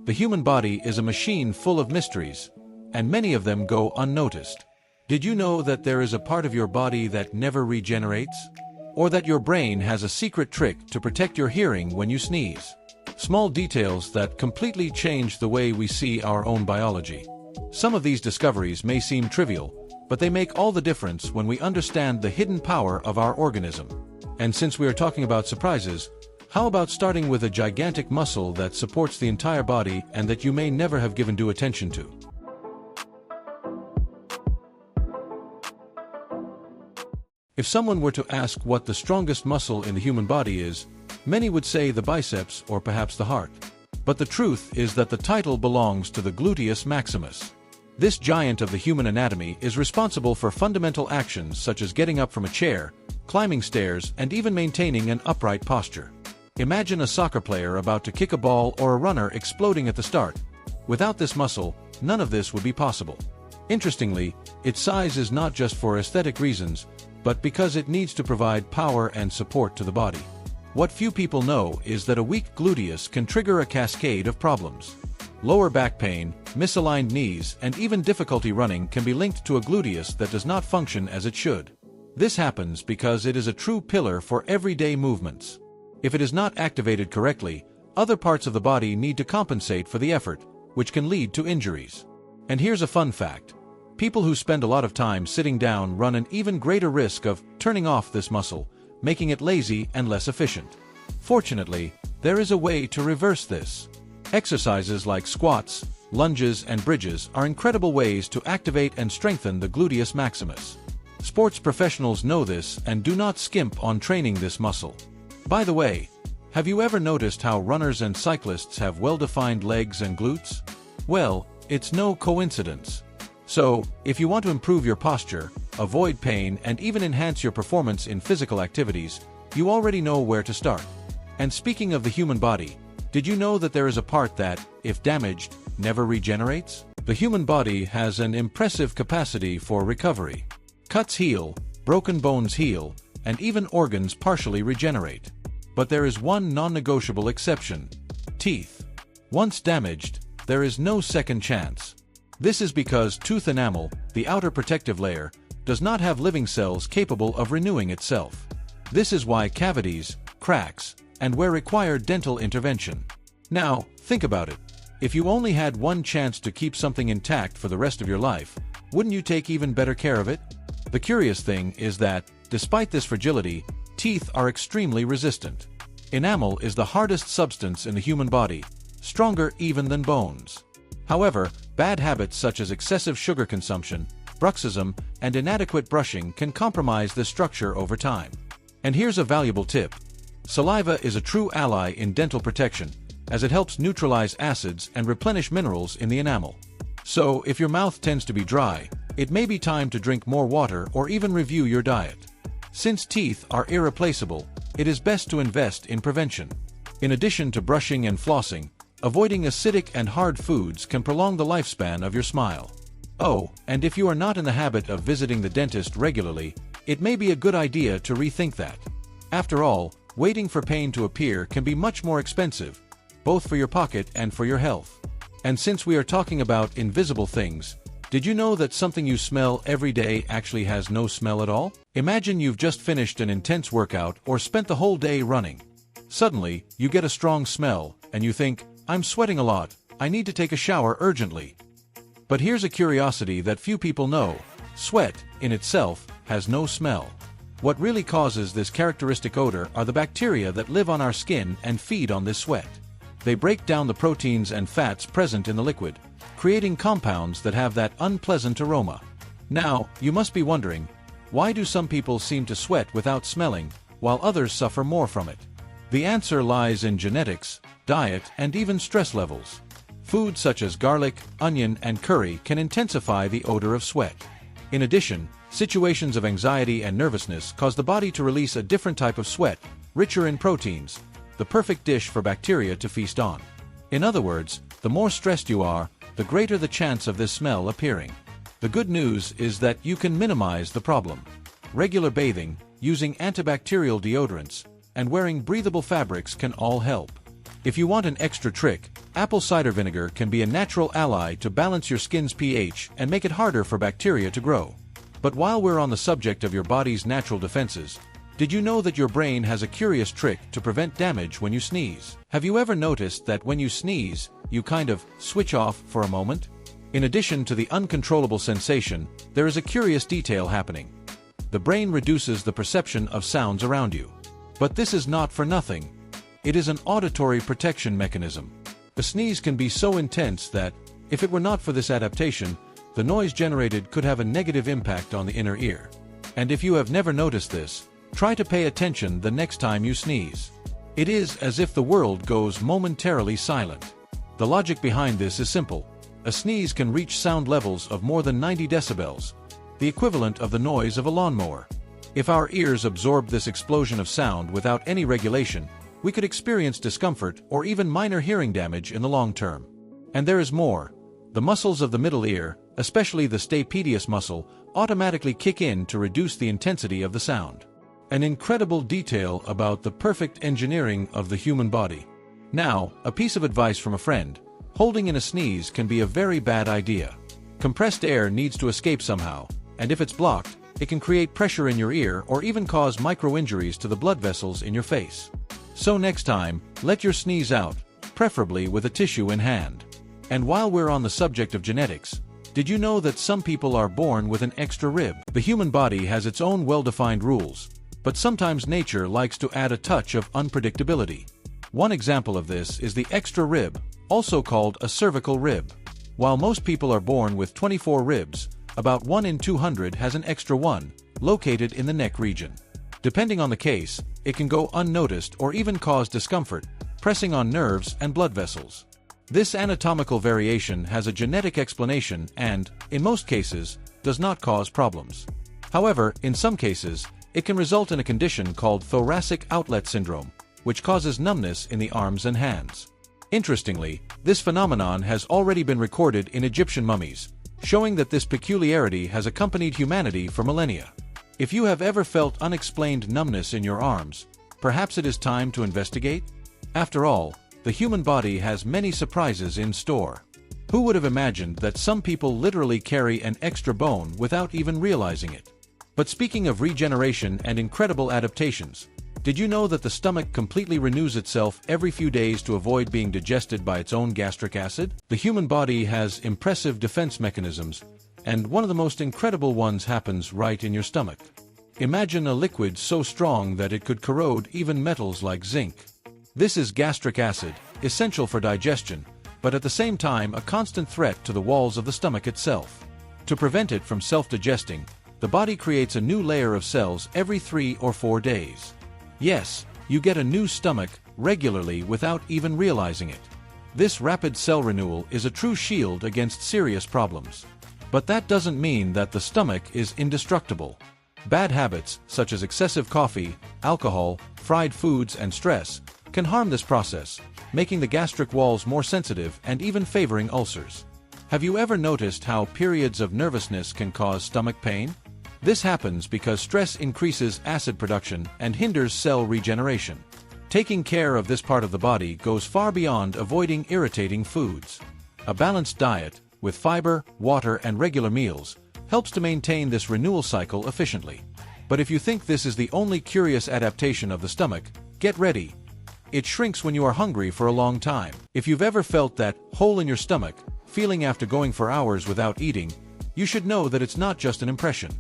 The human body is a machine full of mysteries, and many of them go unnoticed. Did you know that there is a part of your body that never regenerates? Or that your brain has a secret trick to protect your hearing when you sneeze? Small details that completely change the way we see our own biology. Some of these discoveries may seem trivial, but they make all the difference when we understand the hidden power of our organism. And since we are talking about surprises, how about starting with a gigantic muscle that supports the entire body and that you may never have given due attention to? If someone were to ask what the strongest muscle in the human body is, many would say the biceps or perhaps the heart. But the truth is that the title belongs to the gluteus maximus. This giant of the human anatomy is responsible for fundamental actions such as getting up from a chair, climbing stairs, and even maintaining an upright posture. Imagine a soccer player about to kick a ball or a runner exploding at the start. Without this muscle, none of this would be possible. Interestingly, its size is not just for aesthetic reasons, but because it needs to provide power and support to the body. What few people know is that a weak gluteus can trigger a cascade of problems. Lower back pain, misaligned knees, and even difficulty running can be linked to a gluteus that does not function as it should. This happens because it is a true pillar for everyday movements. If it is not activated correctly, other parts of the body need to compensate for the effort, which can lead to injuries. And here's a fun fact. People who spend a lot of time sitting down run an even greater risk of turning off this muscle, making it lazy and less efficient. Fortunately, there is a way to reverse this. Exercises like squats, lunges, and bridges are incredible ways to activate and strengthen the gluteus maximus. Sports professionals know this and do not skimp on training this muscle. By the way, have you ever noticed how runners and cyclists have well-defined legs and glutes? Well, it's no coincidence. So, if you want to improve your posture, avoid pain, and even enhance your performance in physical activities, you already know where to start. And speaking of the human body, did you know that there is a part that, if damaged, never regenerates? The human body has an impressive capacity for recovery. Cuts heal, broken bones heal, and even organs partially regenerate. But there is one non-negotiable exception: teeth. Once damaged, there is no second chance. This is because tooth enamel, the outer protective layer, does not have living cells capable of renewing itself. This is why cavities, cracks, and where required dental intervention. Now, think about it. If you only had one chance to keep something intact for the rest of your life, wouldn't you take even better care of it? The curious thing is that, despite this fragility, teeth are extremely resistant. Enamel is the hardest substance in the human body, stronger even than bones. However, bad habits such as excessive sugar consumption, bruxism, and inadequate brushing can compromise this structure over time. And here's a valuable tip. Saliva is a true ally in dental protection, as it helps neutralize acids and replenish minerals in the enamel. So, if your mouth tends to be dry, it may be time to drink more water or even review your diet. Since teeth are irreplaceable, it is best to invest in prevention. In addition to brushing and flossing, avoiding acidic and hard foods can prolong the lifespan of your smile. Oh, and if you are not in the habit of visiting the dentist regularly, it may be a good idea to rethink that. After all, waiting for pain to appear can be much more expensive, both for your pocket and for your health. And since we are talking about invisible things, did you know that something you smell every day actually has no smell at all? Imagine you've just finished an intense workout or spent the whole day running. Suddenly, you get a strong smell, and you think, "I'm sweating a lot, I need to take a shower urgently." But here's a curiosity that few people know. Sweat, in itself, has no smell. What really causes this characteristic odor are the bacteria that live on our skin and feed on this sweat. They break down the proteins and fats present in the liquid, creating compounds that have that unpleasant aroma. Now, you must be wondering, why do some people seem to sweat without smelling, while others suffer more from it? The answer lies in genetics, diet, and even stress levels. Foods such as garlic, onion, and curry can intensify the odor of sweat. In addition, situations of anxiety and nervousness cause the body to release a different type of sweat, richer in proteins, the perfect dish for bacteria to feast on. In other words, the more stressed you are, the greater the chance of this smell appearing. The good news is that you can minimize the problem. Regular bathing, using antibacterial deodorants, and wearing breathable fabrics can all help. If you want an extra trick, apple cider vinegar can be a natural ally to balance your skin's pH and make it harder for bacteria to grow. But while we're on the subject of your body's natural defenses, did you know that your brain has a curious trick to prevent damage when you sneeze? Have you ever noticed that when you sneeze, you kind of switch off for a moment? In addition to the uncontrollable sensation, there is a curious detail happening. The brain reduces the perception of sounds around you. But this is not for nothing. It is an auditory protection mechanism. A sneeze can be so intense that, if it were not for this adaptation, the noise generated could have a negative impact on the inner ear. And if you have never noticed this, try to pay attention the next time you sneeze. It is as if the world goes momentarily silent. The logic behind this is simple. A sneeze can reach sound levels of more than 90 decibels, the equivalent of the noise of a lawnmower. If our ears absorbed this explosion of sound without any regulation, we could experience discomfort or even minor hearing damage in the long term. And there is more. The muscles of the middle ear, especially the stapedius muscle, automatically kick in to reduce the intensity of the sound. An incredible detail about the perfect engineering of the human body. Now, a piece of advice from a friend. Holding in a sneeze can be a very bad idea. Compressed air needs to escape somehow, and if it's blocked, it can create pressure in your ear or even cause micro-injuries to the blood vessels in your face. So next time, let your sneeze out, preferably with a tissue in hand. And while we're on the subject of genetics, did you know that some people are born with an extra rib? The human body has its own well-defined rules, but sometimes nature likes to add a touch of unpredictability. One example of this is the extra rib, also called a cervical rib. While most people are born with 24 ribs, about 1 in 200 has an extra one, located in the neck region. Depending on the case, it can go unnoticed or even cause discomfort, pressing on nerves and blood vessels. This anatomical variation has a genetic explanation and, in most cases, does not cause problems. However, in some cases, it can result in a condition called thoracic outlet syndrome, which causes numbness in the arms and hands. Interestingly, this phenomenon has already been recorded in Egyptian mummies, showing that this peculiarity has accompanied humanity for millennia. If you have ever felt unexplained numbness in your arms, perhaps it is time to investigate? After all, the human body has many surprises in store. Who would have imagined that some people literally carry an extra bone without even realizing it? But speaking of regeneration and incredible adaptations, did you know that the stomach completely renews itself every few days to avoid being digested by its own gastric acid? The human body has impressive defense mechanisms, and one of the most incredible ones happens right in your stomach. Imagine a liquid so strong that it could corrode even metals like zinc. This is gastric acid, essential for digestion, but at the same time a constant threat to the walls of the stomach itself. To prevent it from self-digesting, the body creates a new layer of cells every 3 or 4 days. Yes, you get a new stomach regularly without even realizing it. This rapid cell renewal is a true shield against serious problems. But that doesn't mean that the stomach is indestructible. Bad habits, such as excessive coffee, alcohol, fried foods, and stress, can harm this process, making the gastric walls more sensitive and even favoring ulcers. Have you ever noticed how periods of nervousness can cause stomach pain? This happens because stress increases acid production and hinders cell regeneration. Taking care of this part of the body goes far beyond avoiding irritating foods. A balanced diet, with fiber, water, and regular meals, helps to maintain this renewal cycle efficiently. But if you think this is the only curious adaptation of the stomach, get ready. It shrinks when you are hungry for a long time. If you've ever felt that hole in your stomach, feeling after going for hours without eating, you should know that it's not just an impression.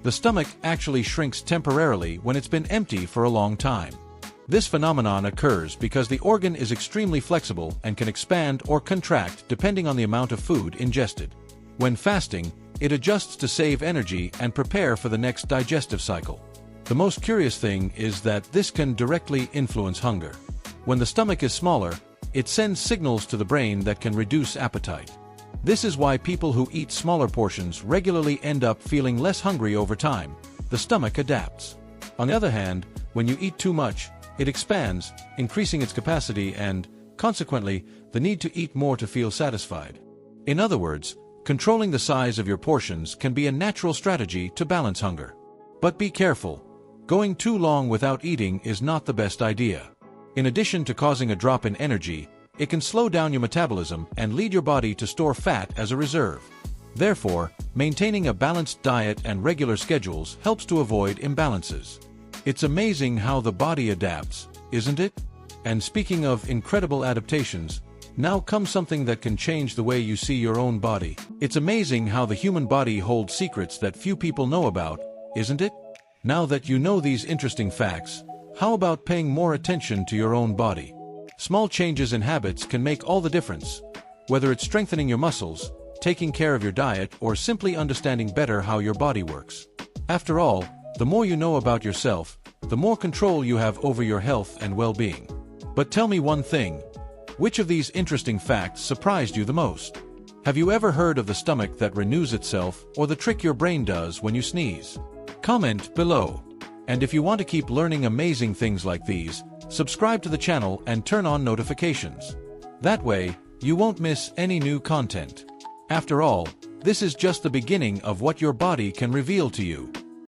The stomach actually shrinks temporarily when it's been empty for a long time. This phenomenon occurs because the organ is extremely flexible and can expand or contract depending on the amount of food ingested. When fasting, it adjusts to save energy and prepare for the next digestive cycle. The most curious thing is that this can directly influence hunger. When the stomach is smaller, it sends signals to the brain that can reduce appetite. This is why people who eat smaller portions regularly end up feeling less hungry over time. The stomach adapts. On the other hand, when you eat too much, it expands, increasing its capacity and, consequently, the need to eat more to feel satisfied. In other words, controlling the size of your portions can be a natural strategy to balance hunger. But be careful. Going too long without eating is not the best idea. In addition to causing a drop in energy, it can slow down your metabolism and lead your body to store fat as a reserve. Therefore, maintaining a balanced diet and regular schedules helps to avoid imbalances. It's amazing how the body adapts, isn't it? And speaking of incredible adaptations, now comes something that can change the way you see your own body. It's amazing how the human body holds secrets that few people know about, isn't it? Now that you know these interesting facts, how about paying more attention to your own body? Small changes in habits can make all the difference, whether it's strengthening your muscles, taking care of your diet, or simply understanding better how your body works. After all, the more you know about yourself, the more control you have over your health and well-being. But tell me one thing. Which of these interesting facts surprised you the most? Have you ever heard of the stomach that renews itself, or the trick your brain does when you sneeze? Comment below. And if you want to keep learning amazing things like these, subscribe to the channel and turn on notifications. That way, you won't miss any new content. After all, this is just the beginning of what your body can reveal to you.